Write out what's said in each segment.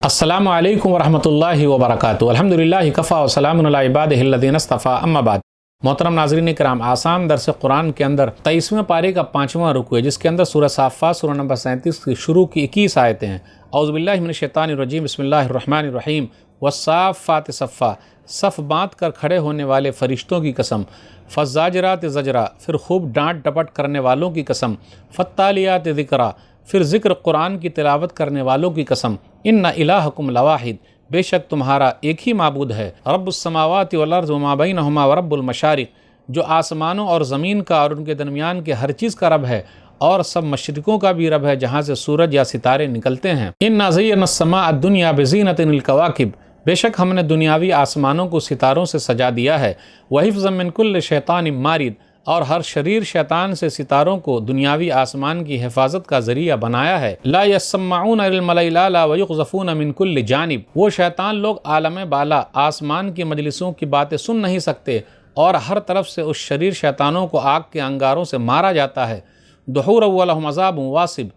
अस्सलामु अलैकुम वरहमतुल्लाहि वबरकातुहू। अल्हम्दुलिल्लाहि कफ़ा व सलामुन अला इबादिहिल लज़ीना इस्तफ़ा, अम्मा बाद। मोहतरम नाज़रीन किराम, आसान दर्स कुरान के अंदर 23वें पारे का 5वां रुकू है, जिसके अंदर सूरह साफ़ात सूरह नंबर 37 की शुरू की 21 आयतें हैं। औज़ु बिल्लाहि मिनश शैतानिर रजीम, बिस्मिल्लाहिर रहमानिर रहीम। वस्साफ़ात सफ़्फ़ा, सफ़ बाँध कर खड़े होने वाले फ़रिश्तों की कसम। फ़ज़्ज़ाजिरात ज़जरा, फिर खूब डांट डपट करने वालों की कसम। फ़त्तालियात ज़िक्रा, फिर ज़िक्र कुरान की तिलावत करने वालों की कसम। इन्ना इलाहकुम लवाहिद, बेशक तुम्हारा एक ही माबूद है। रब्बुस समावाति वल अर्ज़ वमा बैनहुमा व रब्बुल मशारिक़, जो आसमानों और ज़मीन का और उनके दरमियान के हर चीज़ का रब है, और सब मशरिकों का भी रब है जहाँ से सूरज या सितारे निकलते हैं। इन्ना ज़य्यनस समाअ दुनिया बिज़ीनतिल कवाकिब, बेशक हमने दुनियावी आसमानों को सितारों से सजा दिया है। वहिफ़्ज़म मिन कुल्लि शैतानिन मारिद, और हर शरीर शैतान से सितारों को दुनियावी आसमान की हिफाजत का ज़रिया बनाया है। ला यस्मऊन इल मलाइल आला व युक़ज़फ़ून मिन कुल्लि जानिब, वो शैतान लोग आलम बाला आसमान की मजलिसों की बातें सुन नहीं सकते, और हर तरफ से उस शरीर शैतानों को आग के अंगारों से मारा जाता है। दुहूर व लहुम अज़ाबुन वासिब,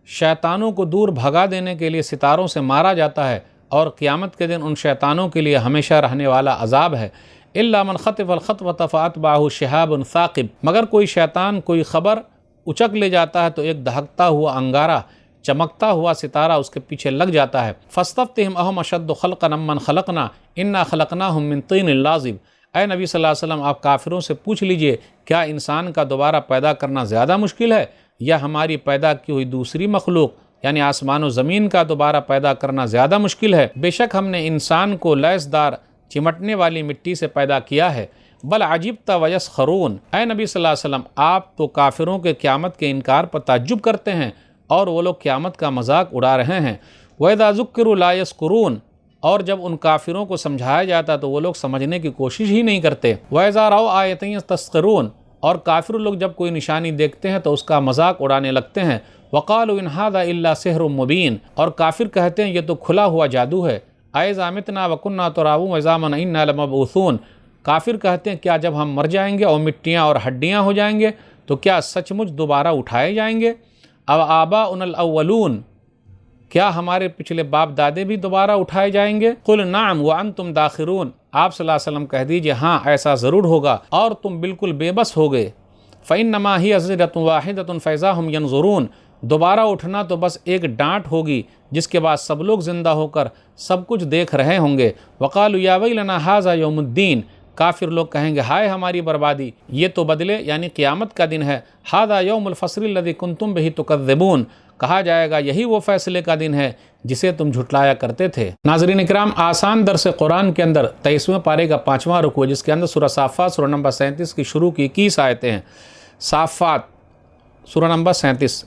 शैतानों को दूर भगा देने के लिए सितारों से मारा जाता है, और क़यामत के दिन उन शैतानों के लिए हमेशा रहने वाला अज़ाब है। इल्ला मन ख़तिफ़ल ख़त्वत फ़अतबअहु शिहाबुन साक़िब, मगर कोई शैतान कोई ख़बर उचक ले जाता है तो एक दहकता हुआ अंगारा, चमकता हुआ सितारा उसके पीछे लग जाता है। फ़स्तफ़्तिहिम अहुम अशद्दु ख़ल्क़न अम्मन ख़लक़ना इन्ना ख़लक़नाहुम मिन तीनिल लाज़िब, ऐ नबी सल्लल्लाहु अलैहि वसल्लम, आप काफिरों से पूछ लीजिए, क्या इंसान का दोबारा पैदा करना ज़्यादा मुश्किल है, या हमारी पैदा की हुई दूसरी मखलूक यानी आसमान व ज़मीन का दोबारा पैदा करना ज़्यादा मुश्किल है। बेशक हमने इंसान को लैसदार चिमटने वाली मिट्टी से पैदा किया है। बल अजिब्ता वयस्खरून, ऐ नबी सल्लल्लाहु अलैहि वसल्लम, आप तो काफिरों के क़यामत के इनकार पर ताज्जुब करते हैं, और वो लोग क़यामत का मजाक उड़ा रहे हैं। वइज़ा ज़ुक्किरू ला यस्कुरून, और जब उन काफिरों को समझाया जाता तो वो लोग समझने की कोशिश ही नहीं करते। वइज़ा रअव आयतन यस्तस्ख़िरून, और काफिर लोग जब कोई निशानी देखते हैं तो उसका मजाक उड़ाने लगते हैं। वक़ालू इन हाज़ा इल्ला सिहरुम मुबीन, और काफिर कहते हैं ये तो खुला हुआ जादू है। ऐज़ा मितना वकुन्ना तुराबुन वज़ामन इन्ना लमबऊसून, काफिर कहते हैं क्या जब हम मर जाएंगे और मिट्टियाँ और हड्डियाँ हो जाएंगे तो क्या सचमुच दोबारा उठाए जाएंगे। अब आबाउनल अव्वलून, क्या हमारे पिछले बाप दादे भी दोबारा उठाए जाएंगे। कुल नाम व अंतुम दाखिरून, आप सल्लल्लाहु अलैहि वसल्लम कह दीजिए हाँ ऐसा ज़रूर होगा, और तुम बिल्कुल बेबस हो गए। फ़इन्नमा हिय ज़िरतुन वाहिदतुन फ़इज़ा हुम यंज़ुरून, दोबारा उठना तो बस एक डांट होगी, जिसके बाद सब लोग ज़िंदा होकर सब कुछ देख रहे होंगे। वक़ालू या वैलना हाज़ा यौमुद्दीन, काफिर लोग कहेंगे हाय हमारी बर्बादी, ये तो बदले यानी क़यामत का दिन है। हाज़ा यौमुल फ़स्ल लज़ी कुंतुम बिही तुकज़्ज़िबून, कहा जाएगा यही वो फैसले का दिन है जिसे तुम झुटलाया करते थे। नाज़रीन इकराम, आसान दर्स कुरान के अंदर 23वें पारे का 5वां रुकू है, जिसके अंदर सूरह साफ़ात सूरह नंबर 37 की शुरू की 21 आयतें हैं। साफ़ात सूरह नंबर 37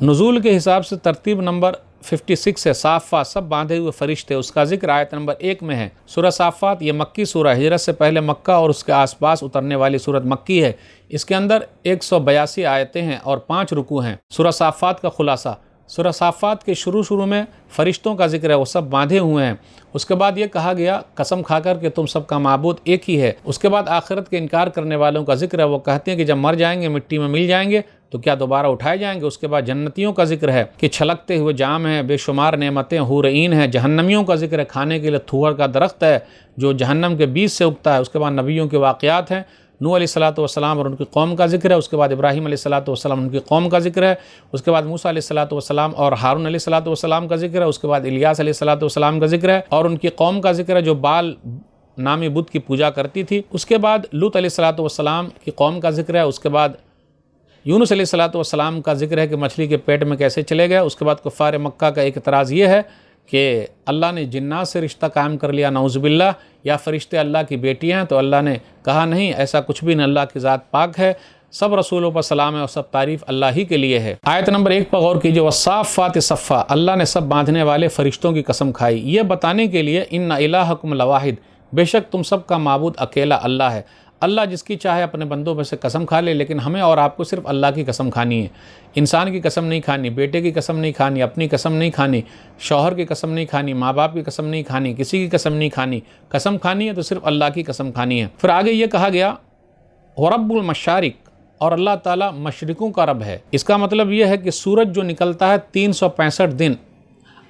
नुज़ूल के हिसाब से तरतीब नंबर 56 है। साफ़ात सब बांधे हुए फरिश्ते, उसका जिक्र आयत नंबर 1 में है। सूरह साफ़ात ये मक्की सूरह, हिजरत से पहले मक्का और उसके आसपास उतरने वाली सूरत मक्की है। इसके अंदर 182 आयतें हैं और 5 रुकू हैं। सूरह साफ़ात का खुलासा, सूरह साफ़ात के शुरू में फ़रिश्तों का जिक्र है, वो सब बांधे हुए हैं। उसके बाद ये कहा गया कसम खाकर कि तुम सबका माबूद एक ही है। उसके बाद आखिरत के इनकार करने वालों का जिक्र है, वो कहते हैं कि जब मर जाएंगे मिट्टी में मिल जाएंगे तो क्या दोबारा उठाए जाएंगे। उसके बाद जन्नतियों का जिक्र है कि छलकते हुए जाम हैं, बेशुमार नेमतें हूरईन हैं। जहन्नमियों का जिक्र है, खाने के लिए थूअर का दरख्त है जो जहन्नम के बीज से उगता है। उसके बाद नबियों के वाक़यात हैं, नूह अलैहिस्सलातु वस्सलाम और उनकी कौम का जिक्र है। उसके बाद इब्राहीम अलैहिस्सलातु वस्सलाम उनकी कौम का जिक्र है। उसके बाद मूसा अलैहिस्सलातु वस्सलाम और हारून अलैहिस्सलातु वस्सलाम का जिक्र है। उसके बाद इलियास अलैहिस्सलातु वस्सलाम का जिक्र है और उनकी कौम का जिक्र है जो बाल नामी बुत की पूजा करती थी। उसके बाद लूत अलैहिस्सलातु वस्सलाम की कौम का जिक्र है। उसके बाद यूनुस अलैहिस्सलातु वस्सलाम का जिक्र है कि मछली के पेट में कैसे चले गए। उसके बाद कुफ़ार मक्का का एक एतराज़ ये है कि अल्लाह ने जिन्नात से रिश्ता कायम कर लिया, नऊज़ुबिल्लाह, या फ़रिश्ते अल्लाह की बेटियाँ हैं। तो अल्लाह ने कहा नहीं, ऐसा कुछ भी नहीं, अल्लाह की ज़ात पाक है, सब रसूलों पर सलाम है और सब तारीफ़ अल्लाह ही के लिए है। आयत नंबर 1 पर गौर कीजिए, वस्साफ़ात सफ़्फ़ा, अल्लाह ने सब बांधने वाले फ़रिश्तों की कसम खाई, ये बताने के लिए इन्ना इलाहकुम लवाहिद, बेशक तुम सब का माबूद अकेला अल्लाह है। अल्लाह जिसकी चाहे अपने बंदों में से कसम खा ले, लेकिन हमें और आपको सिर्फ अल्लाह की कसम खानी है। इंसान की कसम नहीं खानी, बेटे की कसम नहीं खानी, अपनी कसम नहीं खानी, शौहर की कसम नहीं खानी, माँ बाप की कसम नहीं खानी, किसी की कसम नहीं खानी। कसम खानी है तो सिर्फ अल्लाह की कसम खानी है। फिर आगे ये कहा गया रब्बुल मशारिक, और अल्लाह ताला मशरिकों का रब है। इसका मतलब यह है कि सूरज जो निकलता है 365 दिन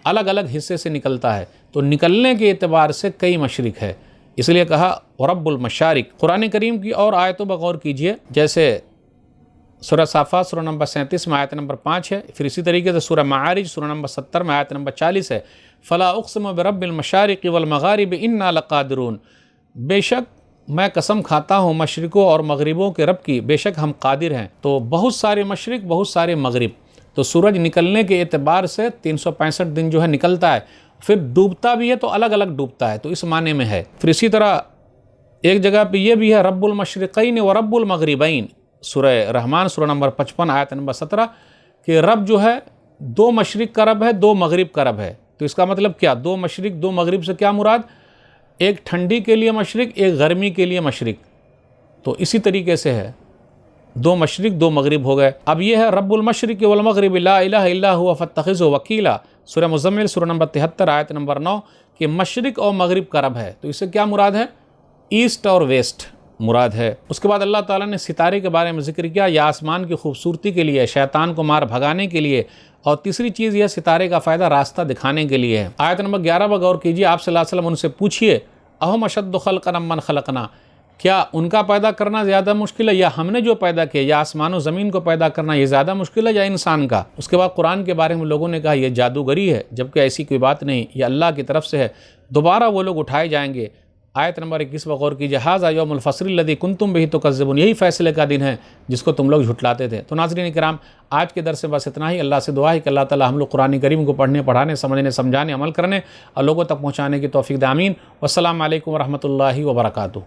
الگ الگ حصے سے نکلتا ہے، تو نکلنے کے اعتبار سے کئی مشرق ہے، اس لیے کہا رب المشارق۔ قرآن کریم کی اور آیتوں پر غور کیجئے، جیسے سورہ صافات سورہ نمبر 37 میں آیت نمبر 5 ہے، پھر اسی طریقے سے سورہ معارج سورہ نمبر 70 میں آیت نمبر 40 ہے، فلا اقسم برب المشارق والمغارب انا لقادرون، بے شک میں قسم کھاتا ہوں مشرقوں اور مغربوں کے رب کی، بے شک ہم قادر ہیں۔ تو بہت سارے مشرق، بہت سارے مغرب، تو سورج نکلنے کے اعتبار سے 365 دن جو ہے نکلتا ہے، پھر ڈوبتا بھی ہے تو الگ الگ ڈوبتا ہے، تو اس معنی میں ہے۔ پھر اسی طرح ایک جگہ پہ یہ بھی ہے رب المشرقین و رب المغربین، سورہ رحمان سورہ نمبر 55 آیت نمبر 17، کہ رب جو ہے 2 مشرق کا رب ہے، 2 مغرب کا رب ہے۔ تو اس کا مطلب کیا؟ 2 مشرق 2 مغرب سے کیا مراد؟ ایک ٹھنڈی کے لیے مشرق، ایک گرمی کے لیے مشرق، تو اسی طریقے سے ہے 2 مشرق 2 مغرب ہو گئے۔ اب یہ ہے رب المشرق والمغرب لا الہ الا هو فاتخذہ وکیلا، سورہ مزمل سورہ نمبر 73 آیت نمبر 9، کہ مشرق اور مغرب کا رب ہے، تو اس سے کیا مراد ہے؟ ایسٹ اور ویسٹ مراد ہے۔ اس کے بعد اللہ تعالیٰ نے ستارے کے بارے میں ذکر کیا، یہ آسمان کی خوبصورتی کے لیے، شیطان کو مار بھگانے کے لیے، اور تیسری چیز یہ ستارے کا فائدہ راستہ دکھانے کے لیے ہے۔ آیت نمبر 11 پر غور کیجیے، آپ صلی اللہ علیہ وسلم ان سے پوچھئے اہم اشد خلقا ممن خلقنا، کیا ان کا پیدا کرنا زیادہ مشکل ہے یا ہم نے جو پیدا کیا، یا آسمان و زمین کو پیدا کرنا یہ زیادہ مشکل ہے یا انسان کا؟ اس کے بعد قرآن کے بارے میں لوگوں نے کہا یہ جادوگری ہے، جبکہ ایسی کوئی بات نہیں، یہ اللہ کی طرف سے ہے، دوبارہ وہ لوگ اٹھائے جائیں گے۔ آیت نمبر 21 پر غور کیجیے، ھذا یوم الفصل الذی کنتم بہ تکذبون، یہی فیصلے کا دن ہے جس کو تم لوگ جھٹلاتے تھے۔ تو ناظرین کرام، آج کے درس سے بس اتنا ہی۔ اللہ سے دعا ہے کہ اللہ تعالی ہم لوگ قرآن کریم کو پڑھنے، پڑھانے، سمجھنے، سمجھانے، عمل کرنے اور لوگوں تک پہنچانے کی توفیق دے، آمین۔ والسلام علیکم ورحمۃ اللہ وبرکاتہ۔